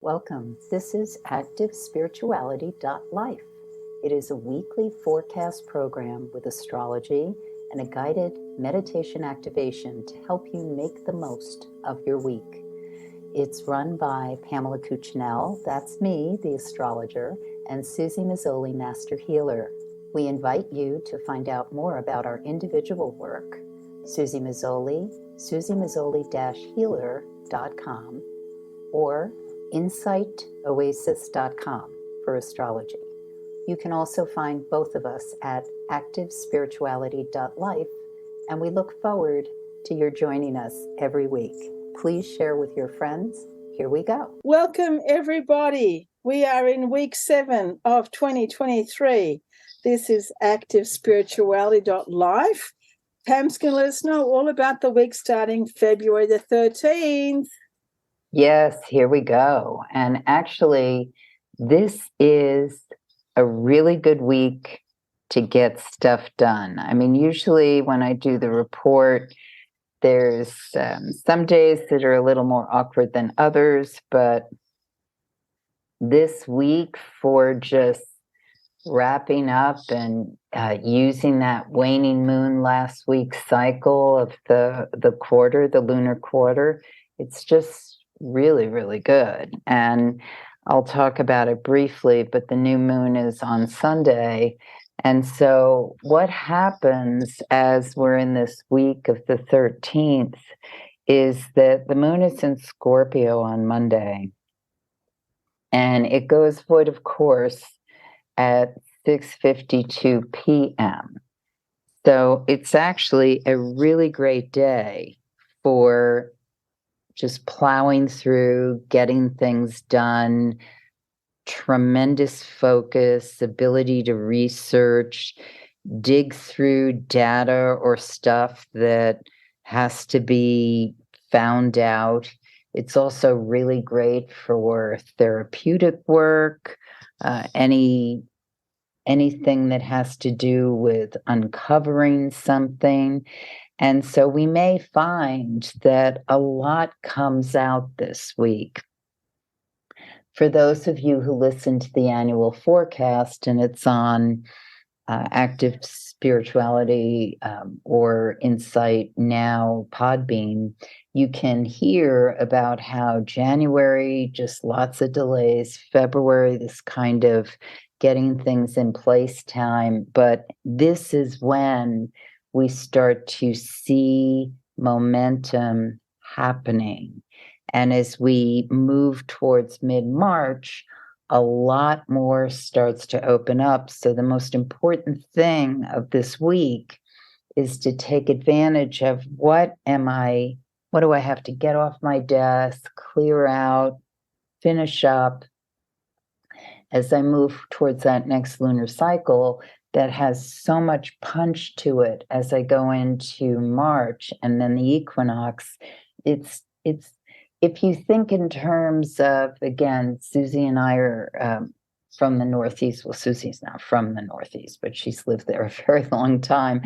Welcome. This is ActiveSpirituality.life. It is a weekly forecast program with astrology and a guided meditation activation to help you make the most of your week. It's run by Pamela Cucinell, that's me, the astrologer, and Suzy Meszoly, Master Healer. We invite you to find out more about our individual work. Suzy Meszoly, SuzyMeszoly-healer.com, or insightoasis.com for astrology. You can also find both of us at activespirituality.life, and we look forward to your joining us every week. Please share with your friends. Here we go. Welcome, everybody. We are in week 7 of 2023. This is activespirituality.life. Pam's going to let us know all about the week starting February the 13th. Yes, here we go. And actually, this is a really good week to get stuff done. I mean, usually when I do the report, there's some days that are a little more awkward than others, but this week for just wrapping up and using that waning moon last week's cycle of the quarter, the lunar quarter, it's just really, really good. And I'll talk about it briefly, but the new moon is on Sunday. And so what happens as we're in this week of the 13th is that the moon is in Scorpio on Monday. And it goes void of course at 6:52 p.m. So it's actually a really great day for just plowing through, getting things done, tremendous focus, ability to research, dig through data or stuff that has to be found out. It's also really great for therapeutic work, anything that has to do with uncovering something. And so we may find that a lot comes out this week. For those of you who listen to the annual forecast, and it's on Active Spirituality or Insight Now Podbean, you can hear about how January, just lots of delays, February, this kind of getting things in place time. But this is when we start to see momentum happening. And as we move towards mid-March, a lot more starts to open up. So the most important thing of this week is to take advantage of what do I have to get off my desk, clear out, finish up as I move towards that next lunar cycle that has so much punch to it as I go into March and then the equinox. It's if you think in terms of, again, Suzy and I are from the Northeast. Well, Suzy's not from the Northeast, but she's lived there a very long time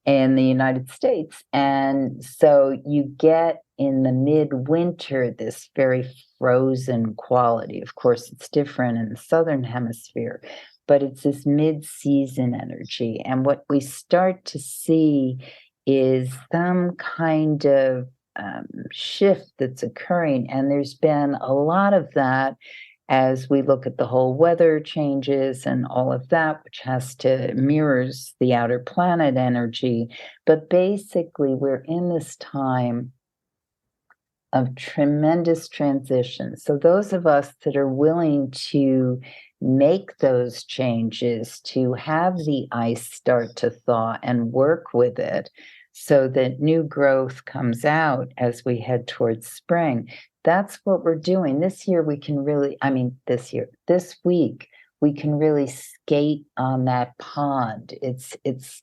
in the United States. And so you get in the midwinter this very frozen quality. Of course, it's different in the Southern Hemisphere, but it's this mid-season energy. And what we start to see is some kind of shift that's occurring. And there's been a lot of that as we look at the whole weather changes and all of that, which mirrors the outer planet energy. But basically, we're in this time of tremendous transition. So those of us that are willing to make those changes, to have the ice start to thaw and work with it so that new growth comes out as we head towards spring, that's what we're doing. This week, we can really skate on that pond. It's as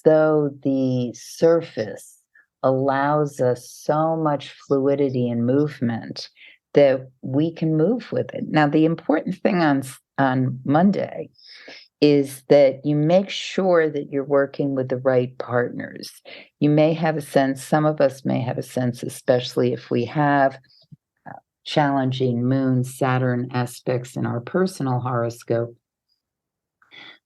though the surface allows us so much fluidity and movement that we can move with it. Now, the important thing on Monday is that you make sure that you're working with the right partners. You may have a sense, some of us may have a sense, especially if we have challenging Moon Saturn aspects in our personal horoscope.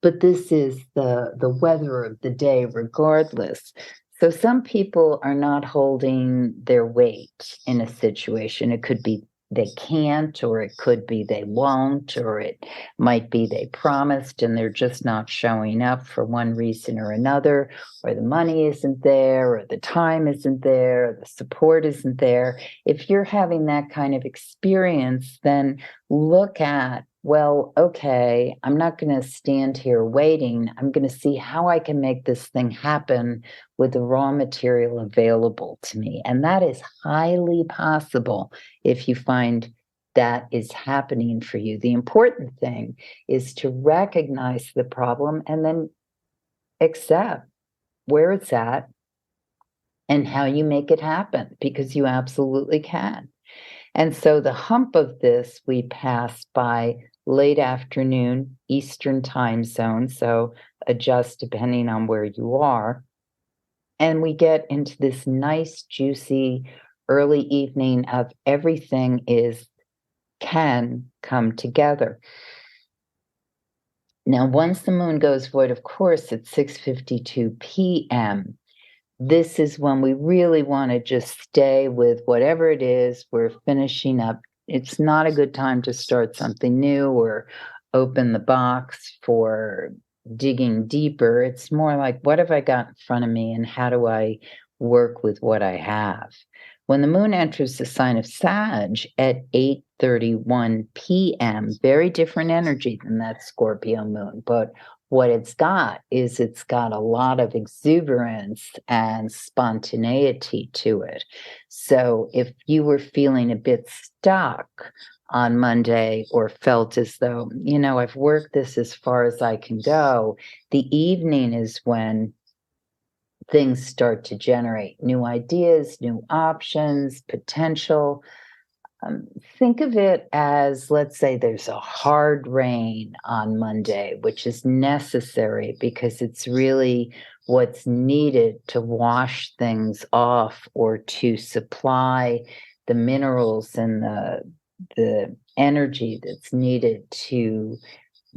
But this is the weather of the day regardless. So some people are not holding their weight in a situation. It could be they can't, or it could be they won't, or it might be they promised and they're just not showing up for one reason or another, or the money isn't there, or the time isn't there, or the support isn't there. If you're having that kind of experience, then look at, well, okay, I'm not going to stand here waiting. I'm going to see how I can make this thing happen with the raw material available to me. And that is highly possible if you find that is happening for you. The important thing is to recognize the problem and then accept where it's at and how you make it happen, because you absolutely can. And so the hump of this, we pass by late afternoon, Eastern time zone. So adjust depending on where you are. And we get into this nice, juicy early evening of everything can come together. Now, once the moon goes void, of course, at 6:52 p.m., this is when we really want to just stay with whatever it is we're finishing up. It's not a good time to start something new or open the box for digging deeper. It's more like, what have I got in front of me and how do I work with what I have? When the moon enters the sign of Sag at 8:31 p.m., very different energy than that Scorpio moon, but what it's got a lot of exuberance and spontaneity to it. So if you were feeling a bit stuck on Monday or felt as though, I've worked this as far as I can go, the evening is when things start to generate new ideas, new options, potential. Think of it as, let's say there's a hard rain on Monday, which is necessary because it's really what's needed to wash things off or to supply the minerals and the energy that's needed to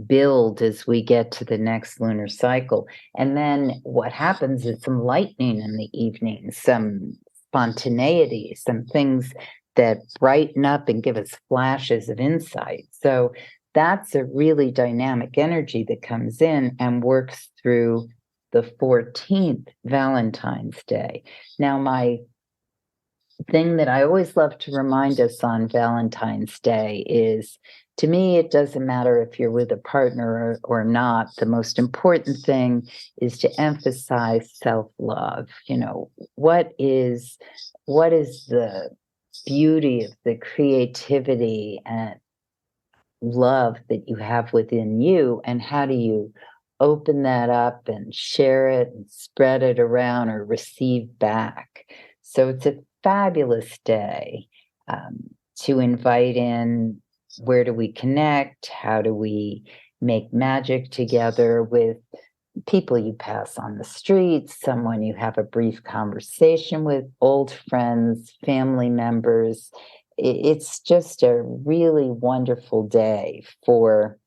build as we get to the next lunar cycle. And then what happens is some lightning in the evening, some spontaneity, some things that brighten up and give us flashes of insight. So that's a really dynamic energy that comes in and works through the 14th, Valentine's Day. Now, my thing that I always love to remind us on Valentine's Day is, to me, it doesn't matter if you're with a partner or not. The most important thing is to emphasize self-love. What is the beauty of the creativity and love that you have within you, and how do you open that up and share it and spread it around or receive back? So it's a fabulous day to invite in, where do we connect? How do we make magic together with people you pass on the streets, someone you have a brief conversation with, old friends, family members. It's just a really wonderful day for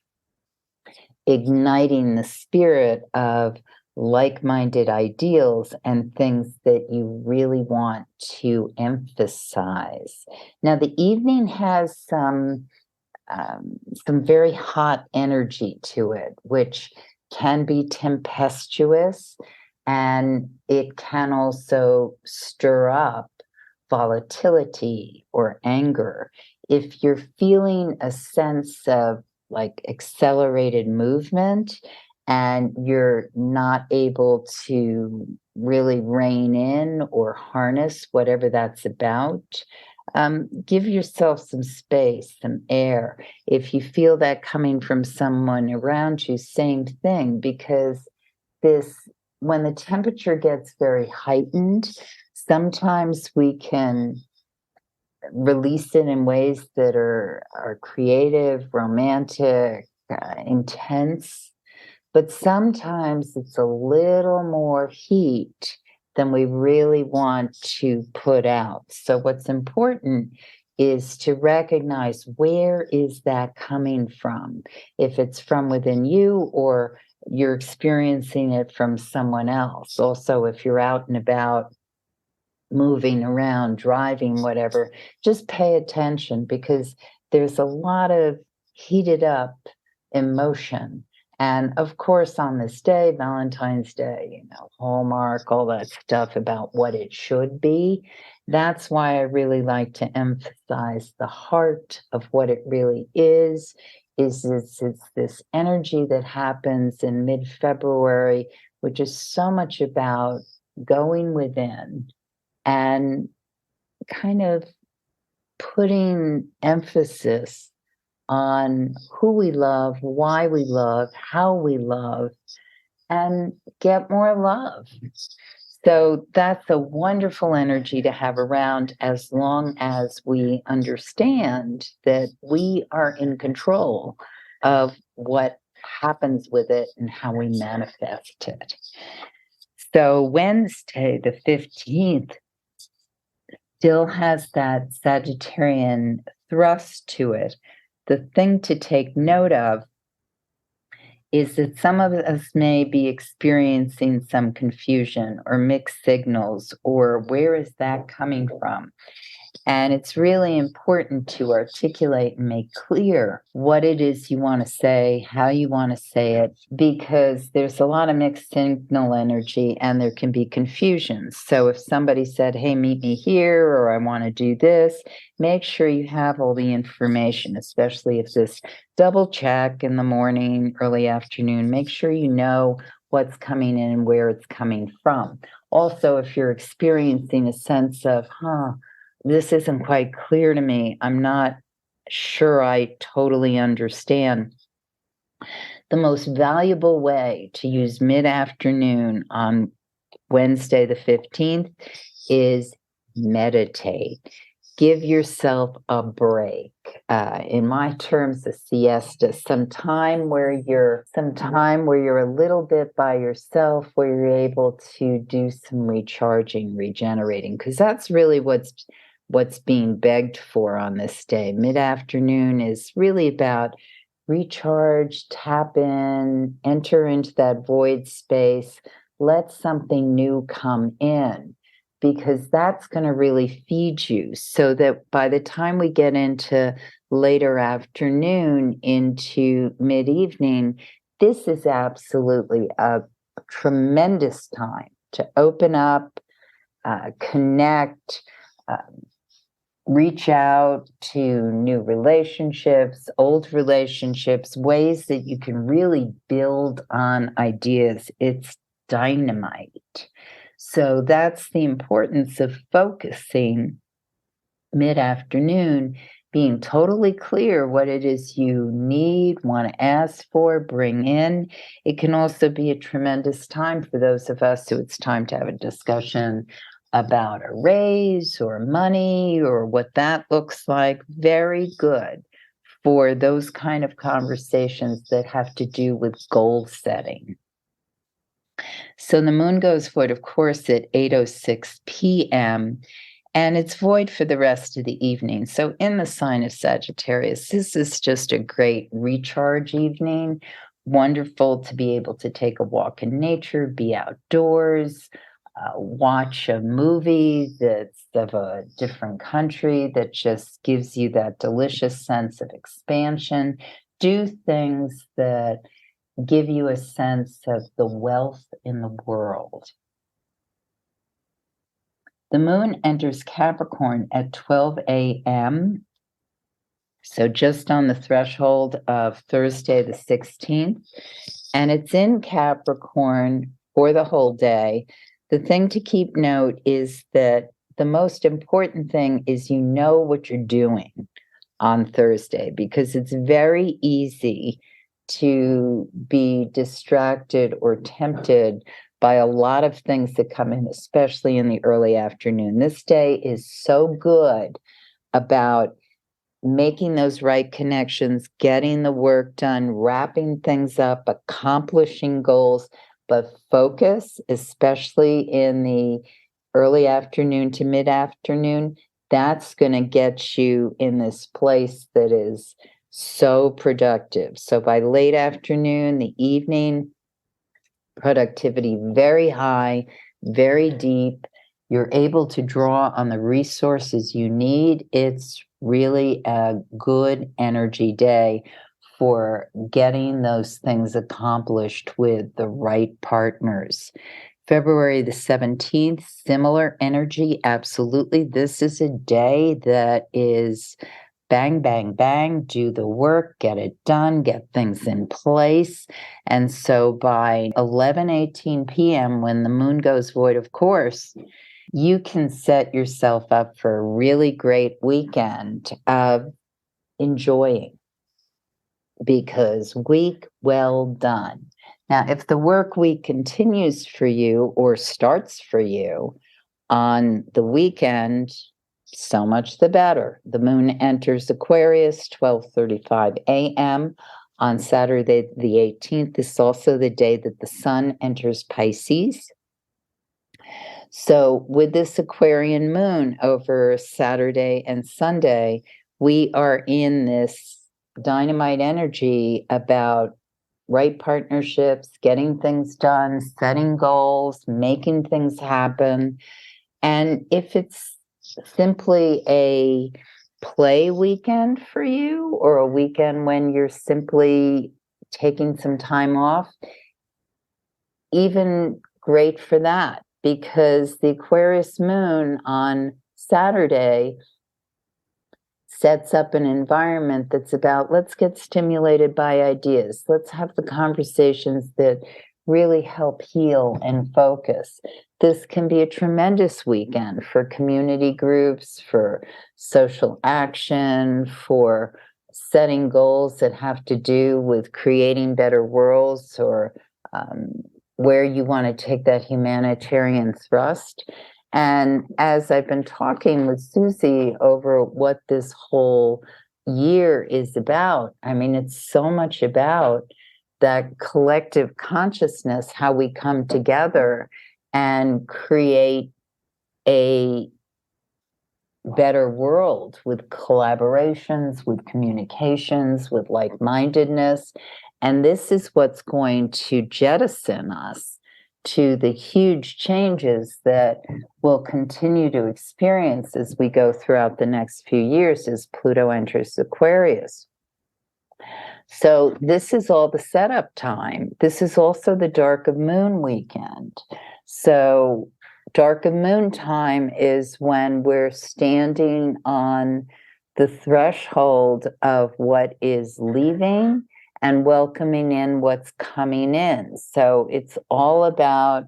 igniting the spirit of like-minded ideals and things that you really want to emphasize. Now, the evening has some very hot energy to it, which can be tempestuous, and it can also stir up volatility or anger. If you're feeling a sense of like accelerated movement and you're not able to really rein in or harness whatever that's about, give yourself some space, some air. If you feel that coming from someone around you, same thing, because when the temperature gets very heightened, sometimes we can release it in ways that are creative, romantic, intense, but sometimes it's a little more heat than we really want to put out. So what's important is to recognize, where is that coming from? If it's from within you or you're experiencing it from someone else. Also, if you're out and about, moving around, driving, whatever, just pay attention, because there's a lot of heated up emotion. And of course, on this day, Valentine's Day, Hallmark, all that stuff about what it should be. That's why I really like to emphasize the heart of what it really is it's this energy that happens in mid-February, which is so much about going within and kind of putting emphasis on who we love, why we love, how we love, and get more love. So that's a wonderful energy to have around, as long as we understand that we are in control of what happens with it and how we manifest it. So Wednesday, the 15th, still has that Sagittarian thrust to it. The thing to take note of is that some of us may be experiencing some confusion or mixed signals, or where is that coming from? And it's really important to articulate and make clear what it is you want to say, how you want to say it, because there's a lot of mixed signal energy and there can be confusion. So if somebody said, hey, meet me here, or I want to do this, make sure you have all the information, especially if this double check in the morning, early afternoon. Make sure you know what's coming in and where it's coming from. Also, if you're experiencing a sense of, this isn't quite clear to me, I'm not sure I totally understand, the most valuable way to use mid-afternoon on Wednesday the 15th is meditate. Give yourself a break. In my terms, a siesta, some time where you're a little bit by yourself, where you're able to do some recharging, regenerating, because that's really what's being begged for on this day. Mid-afternoon is really about recharge, tap in, enter into that void space, let something new come in, because that's going to really feed you, so that by the time we get into later afternoon into mid-evening, this is absolutely a tremendous time to open up, connect, reach out to new relationships, old relationships, ways that you can really build on ideas. It's dynamite. So that's the importance of focusing mid-afternoon, being totally clear what it is you need, want to ask for, bring in. It can also be a tremendous time for those of us who it's time to have a discussion about a raise or money or what that looks like. Very good for those kind of conversations that have to do with goal setting. So the moon goes void, of course, at 8:06 p.m., and it's void for the rest of the evening. So in the sign of Sagittarius, this is just a great recharge evening. Wonderful to be able to take a walk in nature, be outdoors, watch a movie that's of a different country that just gives you that delicious sense of expansion. Do things that give you a sense of the wealth in the world. The moon enters Capricorn at 12 a.m., so just on the threshold of Thursday the 16th, and it's in Capricorn for the whole day. The thing to keep note is that the most important thing is you know what you're doing on Thursday, because it's very easy to be distracted or tempted by a lot of things that come in, especially in the early afternoon. This day is so good about making those right connections, getting the work done, wrapping things up, accomplishing goals, but focus, especially in the early afternoon to mid-afternoon, that's going to get you in this place that is so productive. So by late afternoon, the evening, productivity very high, very deep. You're able to draw on the resources you need. It's really a good energy day for getting those things accomplished with the right partners. February the 17th, similar energy, absolutely. This is a day that is bang, bang, bang, do the work, get it done, get things in place. And so by 11:18 p.m., when the moon goes void of course, you can set yourself up for a really great weekend of enjoying, because week well done. Now, if the work week continues for you or starts for you on the weekend, so much the better. The moon enters Aquarius 12:35 a.m. on Saturday the 18th. This is also the day that the sun enters Pisces. So with this Aquarian moon over Saturday and Sunday, we are in this dynamite energy about right partnerships, getting things done, setting goals, making things happen. And if it's simply a play weekend for you, or a weekend when you're simply taking some time off, even great for that, because the Aquarius moon on Saturday sets up an environment that's about, let's get stimulated by ideas. Let's have the conversations that really help heal and focus. This can be a tremendous weekend for community groups, for social action, for setting goals that have to do with creating better worlds, or where you want to take that humanitarian thrust. And as I've been talking with Suzy over what this whole year is about, I mean, it's so much about that collective consciousness, how we come together and create a better world with collaborations, with communications, with like-mindedness. And this is what's going to jettison us to the huge changes that we'll continue to experience as we go throughout the next few years as Pluto enters Aquarius. So this is all the setup time. This is also the dark of moon weekend. So dark of moon time is when we're standing on the threshold of what is leaving and welcoming in what's coming in. So it's all about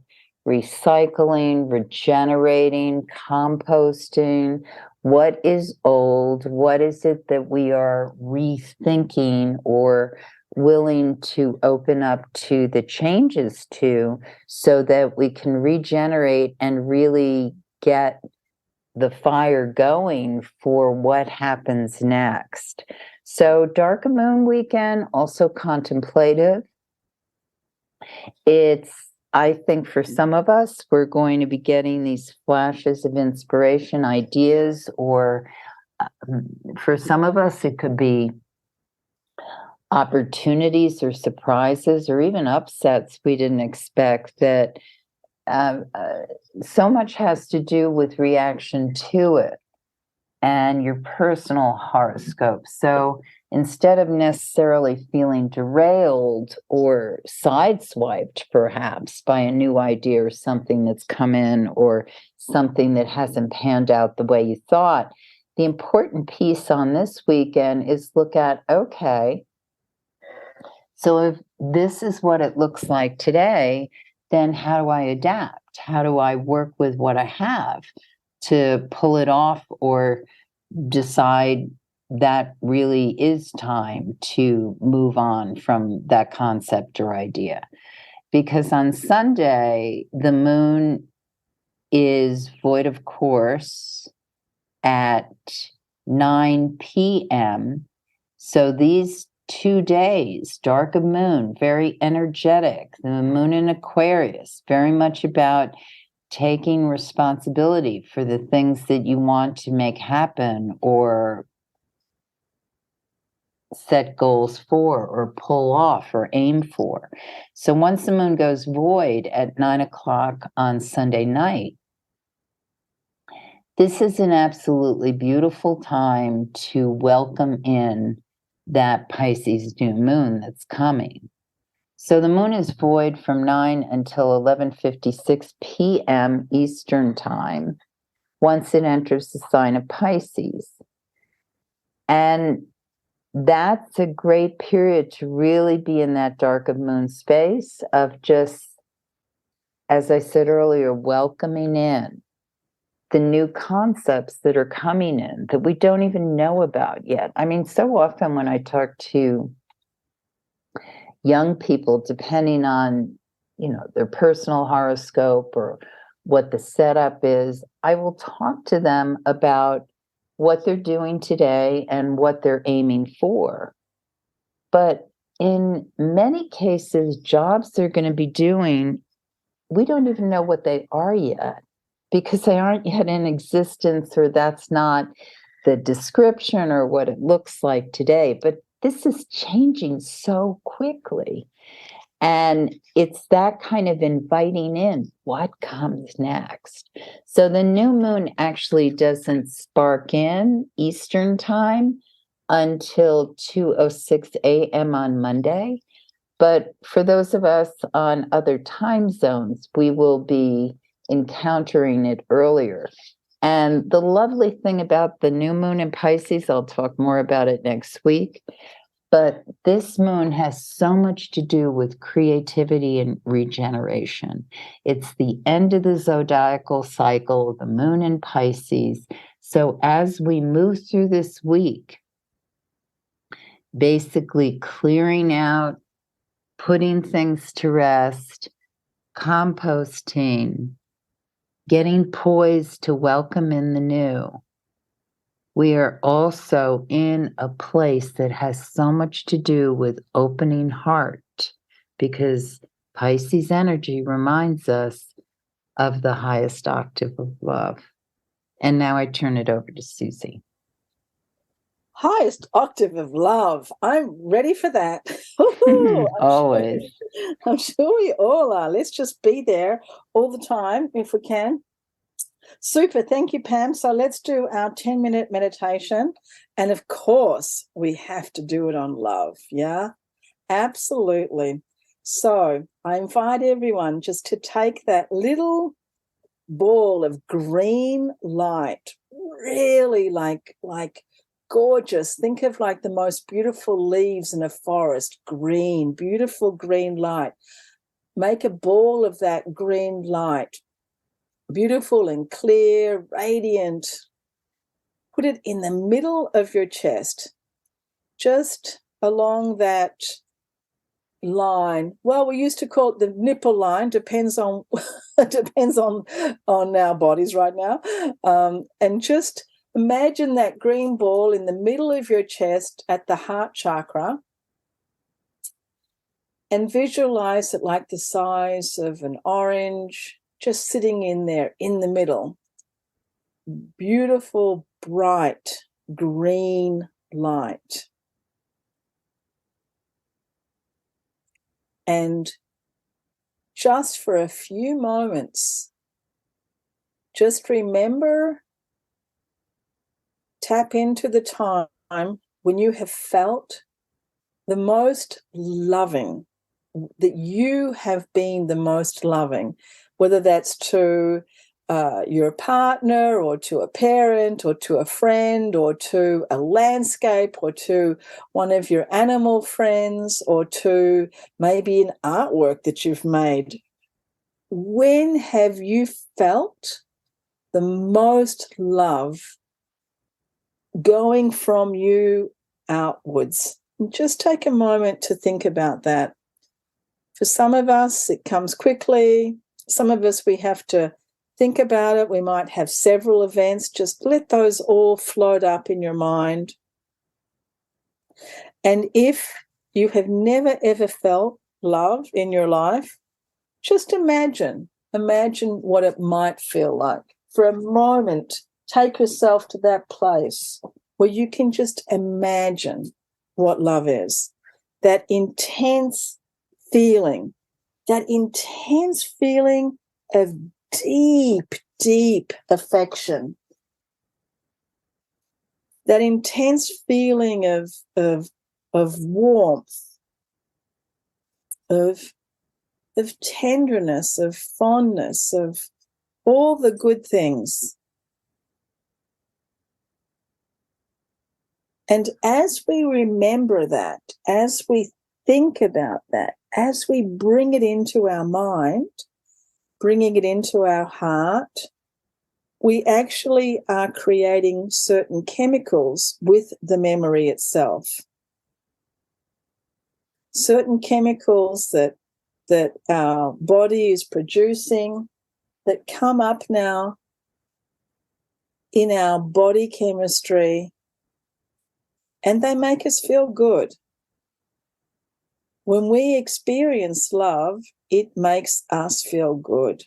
recycling, regenerating, composting. What is old? What is it that we are rethinking or willing to open up to the changes to, so that we can regenerate and really get the fire going for what happens next? So dark moon weekend, also contemplative. It's, I think for some of us, we're going to be getting these flashes of inspiration, ideas, or for some of us, it could be opportunities or surprises or even upsets we didn't expect. That so much has to do with reaction to it and your personal horoscope. So instead of necessarily feeling derailed or sideswiped perhaps by a new idea or something that's come in, or something that hasn't panned out the way you thought, the important piece on this weekend is look at, okay, so if this is what it looks like today, then how do I adapt? How do I work with what I have to pull it off, or decide that really is time to move on from that concept or idea? Because on Sunday, the moon is void of course at 9 p.m. So these 2 days, dark of moon, very energetic. The moon in Aquarius, very much about taking responsibility for the things that you want to make happen or set goals for or pull off or aim for. So once the moon goes void at 9 o'clock on Sunday night, this is an absolutely beautiful time to welcome in that Pisces new moon that's coming. So the moon is void from 9 until 11:56 p.m. Eastern Time once it enters the sign of Pisces. And that's a great period to really be in that dark of moon space of just, as I said earlier, welcoming in the new concepts that are coming in that we don't even know about yet. I mean, so often when I talk to young people, depending on, their personal horoscope or what the setup is, I will talk to them about what they're doing today and what they're aiming for. But in many cases, jobs they're going to be doing, we don't even know what they are yet because they aren't yet in existence, or that's not the description or what it looks like today. But this is changing so quickly. And it's that kind of inviting in what comes next. So the new moon actually doesn't spark in Eastern Time until 2:06 a.m. on Monday. But for those of us on other time zones, we will be encountering it earlier. And the lovely thing about the new moon in Pisces, I'll talk more about it next week, but this moon has so much to do with creativity and regeneration. It's the end of the zodiacal cycle, the moon in Pisces. So as we move through this week, basically clearing out, putting things to rest, composting, getting poised to welcome in the new, we are also in a place that has so much to do with opening heart, because Pisces energy reminds us of the highest octave of love. And now I turn it over to Suzy. Highest octave of love. I'm ready for that. Always. I'm sure we all are. Let's just be there all the time if we can. Super. Thank you, Pam. So let's do our 10-minute meditation. And of course, we have to do it on love. Yeah, absolutely. So I invite everyone just to take that little ball of green light, really like gorgeous. Think of like the most beautiful leaves in a forest, green, beautiful green light. Make a ball of that green light, beautiful and clear, radiant. Put it in the middle of your chest, just along that line. Well, we used to call it the nipple line. Depends on on our bodies right now. And just imagine that green ball in the middle of your chest at the heart chakra, and visualize it like the size of an orange, just sitting in there in the middle. Beautiful, bright green light. And just for a few moments, just remember, tap into the time when you have felt the most loving, that you have been the most loving, whether that's to your partner or to a parent or to a friend or to a landscape or to one of your animal friends or to maybe an artwork that you've made. When have you felt the most love going from you outwards? Just take a moment to think about that. For some of us, it comes quickly. Some of us, we have to think about it. We might have several events. Just let those all float up in your mind. And if you have never, ever felt love in your life, just imagine imagine what it might feel like. For a moment, take yourself to that place where you can just imagine what love is. That intense feeling of deep, deep affection. That intense feeling of warmth, of tenderness, of fondness, of all the good things. And as we remember that, as we think about that, as we bring it into our mind, bringing it into our heart, we actually are creating certain chemicals with the memory itself. Certain chemicals that our body is producing that come up now in our body chemistry, and they make us feel good. When we experience love, it makes us feel good.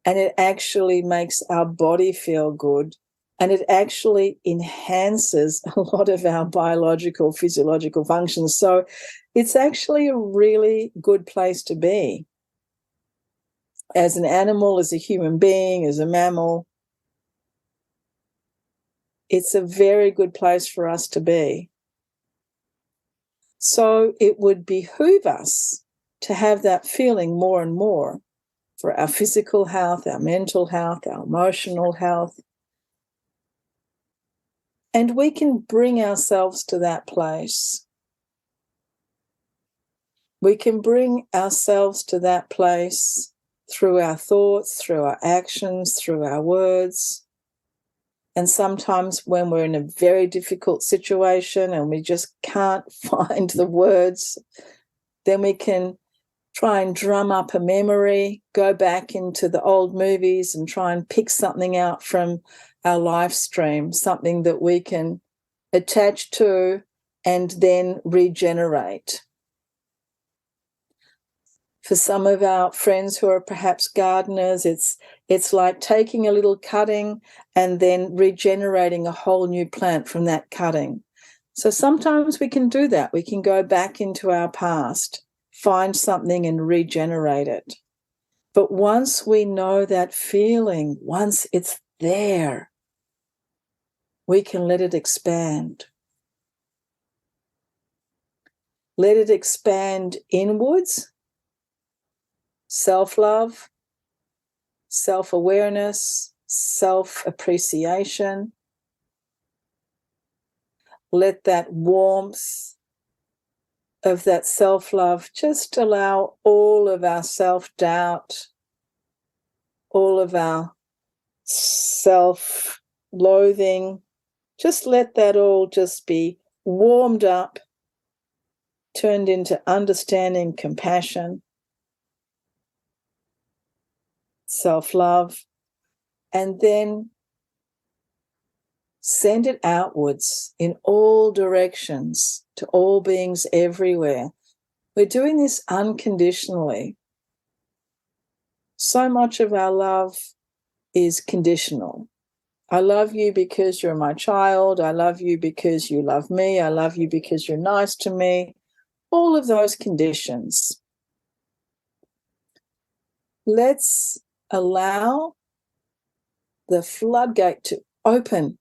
And it actually makes our body feel good. And it actually enhances a lot of our biological, physiological functions. So it's actually a really good place to be. As an animal, as a human being, as a mammal, it's a very good place for us to be. So it would behoove us to have that feeling more and more for our physical health, our mental health, our emotional health. And we can bring ourselves to that place. We can bring ourselves to that place through our thoughts, through our actions, through our words. And sometimes when we're in a very difficult situation and we just can't find the words, then we can try and drum up a memory, go back into the old movies and try and pick something out from our life stream, something that we can attach to and then regenerate. For some of our friends who are perhaps gardeners, it's like taking a little cutting and then regenerating a whole new plant from that cutting. So sometimes we can do that. We can go back into our past, find something and regenerate it. But once we know that feeling, once it's there, we can let it expand. Let it expand inwards. Self-love, self-awareness, self-appreciation. Let that warmth of that self-love just allow all of our self-doubt, all of our self-loathing, just let that all just be warmed up, turned into understanding, compassion, self-love, and then send it outwards in all directions to all beings everywhere. We're doing this unconditionally. So much of our love is conditional. I love you because you're my child. I love you because you love me. I love you because you're nice to me. All of those conditions. Let's allow the floodgate to open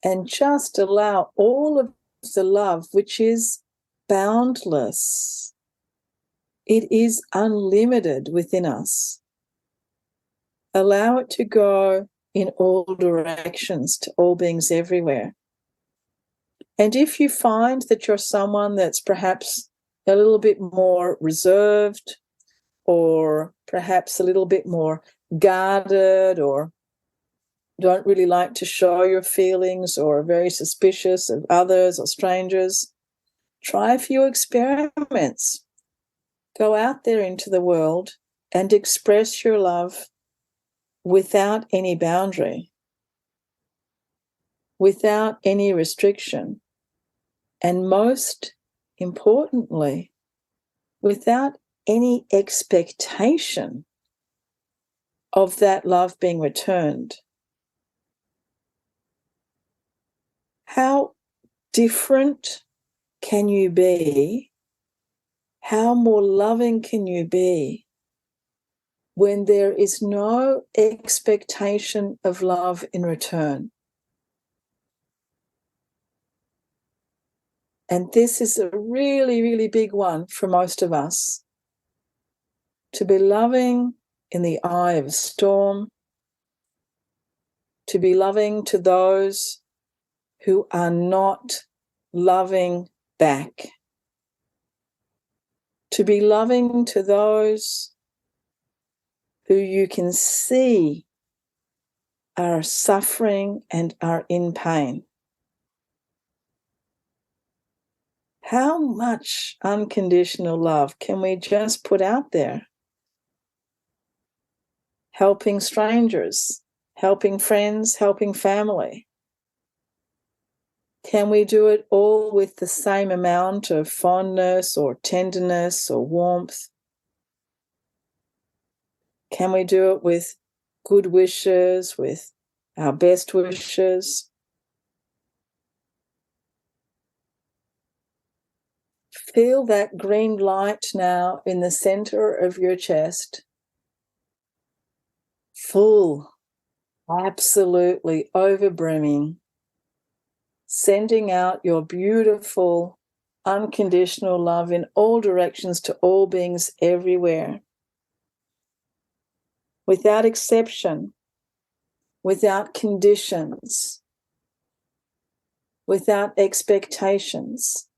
and just allow all of the love, which is boundless. It is unlimited within us. Allow it to go in all directions to all beings everywhere. And if you find that you're someone that's perhaps a little bit more reserved or perhaps a little bit more guarded or don't really like to show your feelings or are very suspicious of others or strangers, try a few experiments. Go out there into the world and express your love without any boundary, without any restriction, and most importantly, without any expectation of that love being returned. How different can you be? How more loving can you be when there is no expectation of love in return? And this is a really, really big one for most of us. To be loving in the eye of a storm, to be loving to those who are not loving back, to be loving to those who you can see are suffering and are in pain. How much unconditional love can we just put out there? Helping strangers, helping friends, helping family. Can we do it all with the same amount of fondness or tenderness or warmth? Can we do it with good wishes, with our best wishes? Feel that green light now in the center of your chest. Full, absolutely overbrimming, sending out your beautiful, unconditional love in all directions to all beings everywhere, without exception, without conditions, without expectations.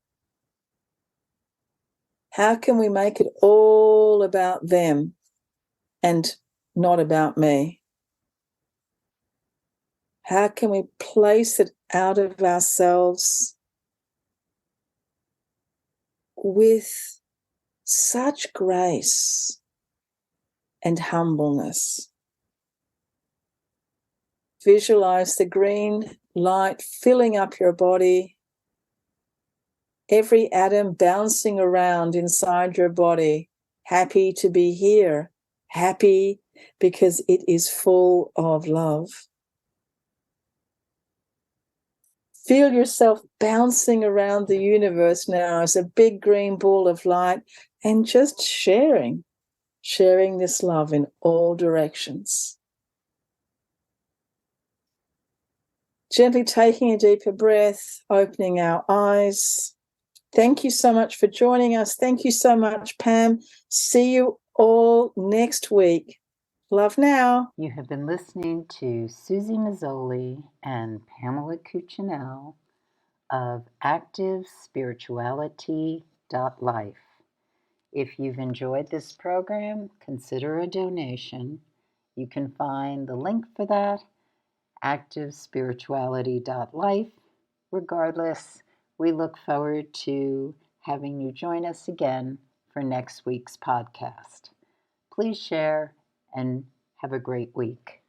How can we make it all about them and not about me? How can we place it out of ourselves with such grace and humbleness? Visualize the green light filling up your body, every atom bouncing around inside your body, happy to be here, happy because it is full of love. Feel yourself bouncing around the universe now as a big green ball of light and just sharing this love in all directions. Gently taking a deeper breath, opening our eyes. Thank you so much for joining us. Thank you so much, Pam. See you all next week. Love now. You have been listening to Suzy Meszoly and Pamela Cucinell of ActiveSpirituality.life. If you've enjoyed this program, consider a donation. You can find the link for that, ActiveSpirituality.life. Regardless, we look forward to having you join us again for next week's podcast. Please share and have a great week.